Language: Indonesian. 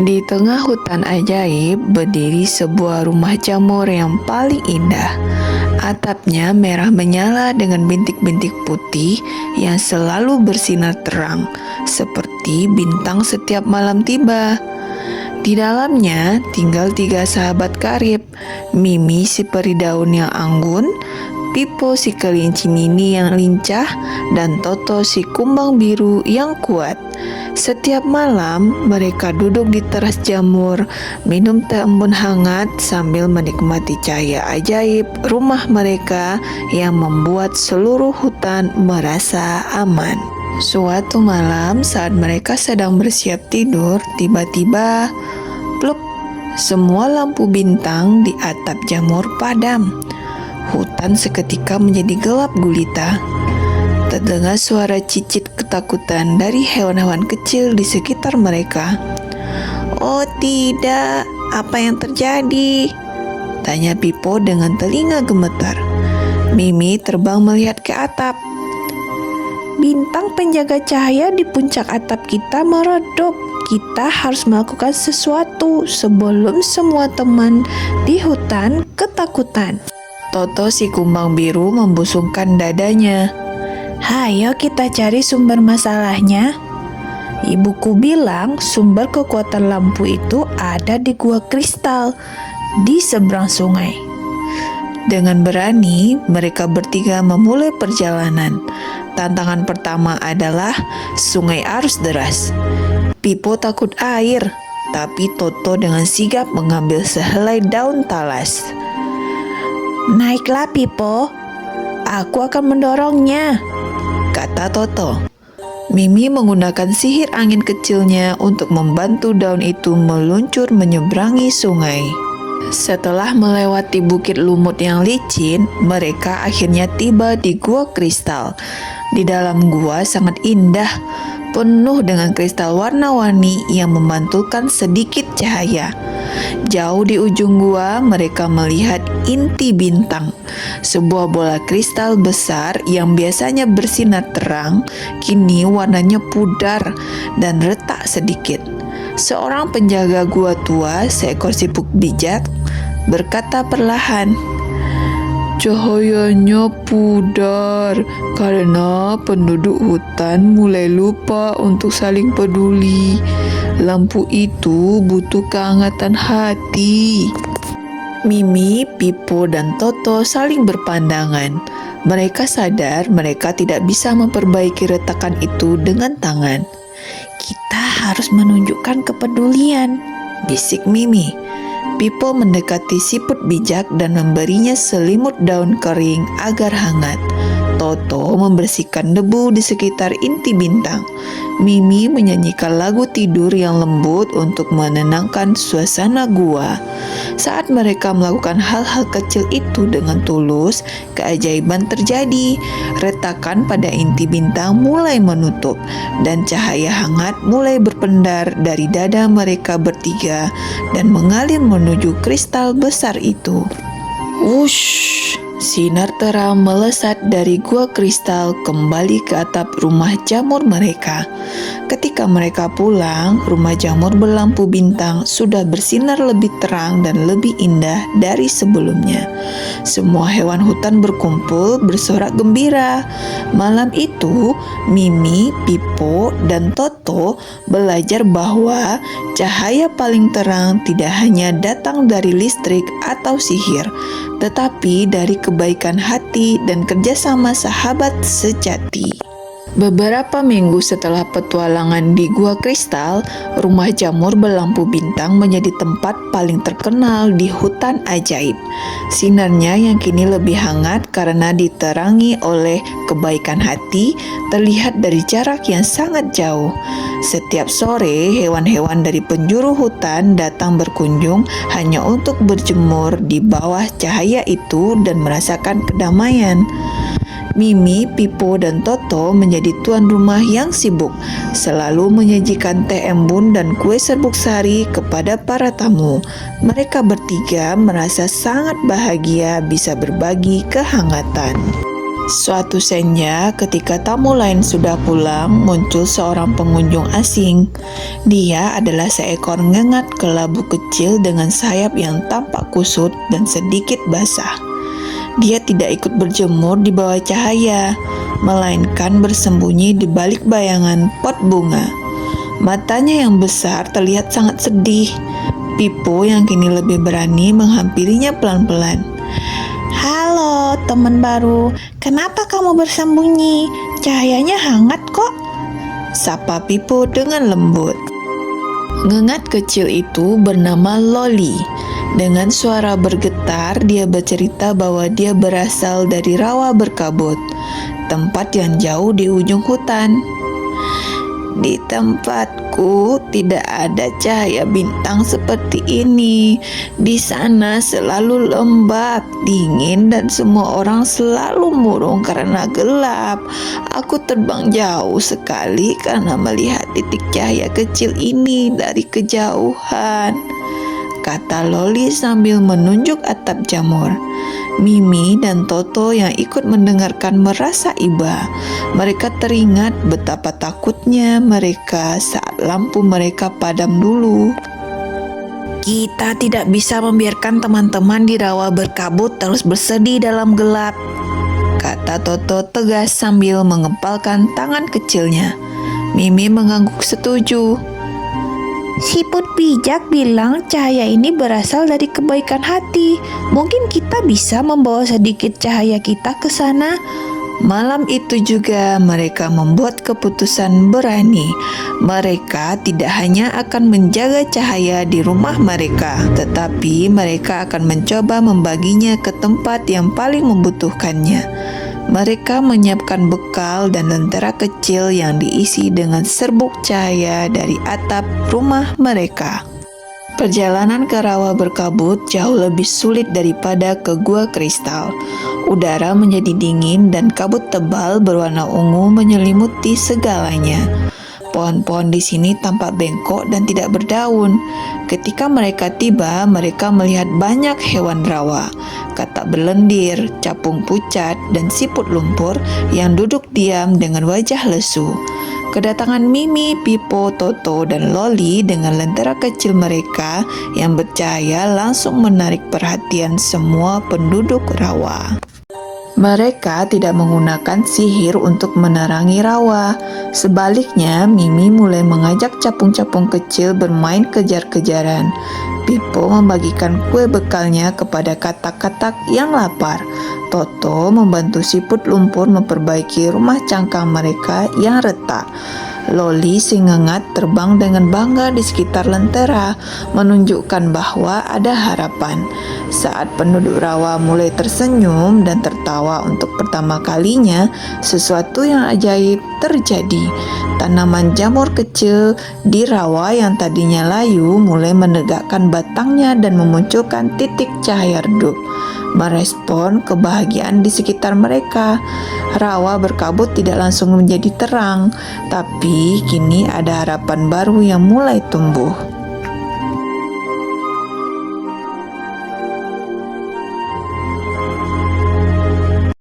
Di tengah hutan ajaib berdiri sebuah rumah jamur yang paling indah. Atapnya merah menyala dengan bintik-bintik putih yang selalu bersinar terang, seperti bintang setiap malam tiba. Di dalamnya tinggal 3 sahabat karib, Mimi si peri daun yang anggun, Pipo si kelinci mini yang lincah, dan Toto si kumbang biru yang kuat. Setiap malam mereka duduk di teras jamur, minum teh embun hangat sambil menikmati cahaya ajaib rumah mereka yang membuat seluruh hutan merasa aman. Suatu malam saat mereka sedang bersiap tidur, tiba-tiba pluk, semua lampu bintang di atap jamur padam. Hutan seketika menjadi gelap gulita. Terdengar suara cicit ketakutan dari hewan-hewan kecil di sekitar mereka. "Oh tidak, apa yang terjadi?" tanya Pipo dengan telinga gemetar. Mimi terbang melihat ke atap. "Bintang penjaga cahaya di puncak atap kita meredup. Kita harus melakukan sesuatu sebelum semua teman di hutan ketakutan." Toto si kumbang biru membusungkan dadanya. "Hayo kita cari sumber masalahnya. Ibuku bilang sumber kekuatan lampu itu ada di gua kristal di seberang sungai." Dengan berani, mereka bertiga memulai perjalanan. Tantangan pertama adalah sungai arus deras. Pipo takut air, tapi Toto dengan sigap mengambil sehelai daun talas. "Naiklah Pipo, aku akan mendorongnya," kata Toto. Mimi menggunakan sihir angin kecilnya untuk membantu daun itu meluncur menyeberangi sungai. Setelah melewati bukit lumut yang licin, mereka akhirnya tiba di gua kristal. Di dalam gua sangat indah, penuh dengan kristal warna-warni yang memantulkan sedikit cahaya. Jauh di ujung gua, mereka melihat inti bintang, sebuah bola kristal besar yang biasanya bersinar terang, kini warnanya pudar dan retak sedikit. Seorang penjaga gua tua, seekor siput bijak, berkata perlahan, "Cahayanya pudar karena penduduk hutan mulai lupa untuk saling peduli. Lampu itu butuh kehangatan hati." Mimi, Pipo, dan Toto saling berpandangan. Mereka sadar mereka tidak bisa memperbaiki retakan itu dengan tangan. "Kita harus menunjukkan kepedulian," bisik Mimi. Pipo mendekati siput bijak dan memberinya selimut daun kering agar hangat. Toto membersihkan debu di sekitar inti bintang. Mimi menyanyikan lagu tidur yang lembut untuk menenangkan suasana gua. Saat mereka melakukan hal-hal kecil itu dengan tulus, keajaiban terjadi. Retakan pada inti bintang mulai menutup, dan cahaya hangat mulai berpendar dari dada mereka bertiga dan mengalir menuju kristal besar itu. Wush! Sinar terang melesat dari gua kristal kembali ke atap rumah jamur mereka. Ketika mereka pulang, rumah jamur berlampu bintang sudah bersinar lebih terang dan lebih indah dari sebelumnya. Semua hewan hutan berkumpul bersorak gembira. Malam itu, Mimi, Pipo, dan Toto belajar bahwa cahaya paling terang tidak hanya datang dari listrik atau sihir, tetapi dari kebaikan hati dan kerjasama sahabat sejati. Beberapa minggu setelah petualangan di Gua Kristal, rumah jamur berlampu bintang menjadi tempat paling terkenal di hutan ajaib. Sinarnya yang kini lebih hangat karena diterangi oleh kebaikan hati terlihat dari jarak yang sangat jauh. Setiap sore, hewan-hewan dari penjuru hutan datang berkunjung hanya untuk berjemur di bawah cahaya itu dan merasakan kedamaian. Mimi, Pipo, dan Toto menjadi tuan rumah yang sibuk, selalu menyajikan teh embun dan kue serbuk sari kepada para tamu. Mereka bertiga merasa sangat bahagia bisa berbagi kehangatan. Suatu senja, ketika tamu lain sudah pulang, muncul seorang pengunjung asing. Dia adalah seekor ngengat kelabu kecil dengan sayap yang tampak kusut dan sedikit basah. Dia tidak ikut berjemur di bawah cahaya, melainkan bersembunyi di balik bayangan pot bunga. Matanya yang besar terlihat sangat sedih. Pipo yang kini lebih berani menghampirinya pelan-pelan. Halo teman baru, kenapa kamu bersembunyi? Cahayanya hangat kok. Sapa Pipo dengan lembut. Ngengat kecil itu bernama Loli. Dengan suara bergetar, dia bercerita bahwa dia berasal dari rawa berkabut, tempat yang jauh di ujung hutan. Di tempatku tidak ada cahaya bintang seperti ini. Di sana selalu lembab, dingin, dan semua orang selalu murung karena gelap. Aku terbang jauh sekali karena melihat titik cahaya kecil ini dari kejauhan, kata Loli sambil menunjuk atap jamur. Mimi dan Toto yang ikut mendengarkan merasa iba. Mereka teringat betapa takutnya mereka saat lampu mereka padam dulu. Kita tidak bisa membiarkan teman-teman di rawa berkabut terus bersedih dalam gelap, kata Toto tegas sambil mengepalkan tangan kecilnya. Mimi mengangguk setuju. Siput bijak bilang cahaya ini berasal dari kebaikan hati. Mungkin kita bisa membawa sedikit cahaya kita ke sana. Malam itu juga mereka membuat keputusan berani. Mereka tidak hanya akan menjaga cahaya di rumah mereka, tetapi mereka akan mencoba membaginya ke tempat yang paling membutuhkannya. Mereka menyiapkan bekal dan lentera kecil yang diisi dengan serbuk cahaya dari atap rumah mereka. Perjalanan ke rawa berkabut jauh lebih sulit daripada ke gua kristal. Udara menjadi dingin dan kabut tebal berwarna ungu menyelimuti segalanya. Pohon-pohon di sini tampak bengkok dan tidak berdaun. Ketika mereka tiba, mereka melihat banyak hewan rawa, katak berlendir, capung pucat, dan siput lumpur yang duduk diam dengan wajah lesu. Kedatangan Mimi, Pipo, Toto, dan Loli dengan lentera kecil mereka yang bercahaya langsung menarik perhatian semua penduduk rawa. Mereka tidak menggunakan sihir untuk menerangi rawa. Sebaliknya, Mimi mulai mengajak capung-capung kecil bermain kejar-kejaran. Pipo membagikan kue bekalnya kepada katak-katak yang lapar. Toto membantu siput lumpur memperbaiki rumah cangkang mereka yang retak. Loli si ngengat terbang dengan bangga di sekitar lentera, menunjukkan bahwa ada harapan. Saat penduduk rawa mulai tersenyum dan tertawa untuk pertama kalinya, sesuatu yang ajaib terjadi. Tanaman jamur kecil di rawa yang tadinya layu mulai menegakkan batangnya dan memunculkan titik cahaya redup, merespon kebahagiaan di sekitar mereka. Rawa berkabut tidak langsung menjadi terang, tapi kini ada harapan baru yang mulai tumbuh.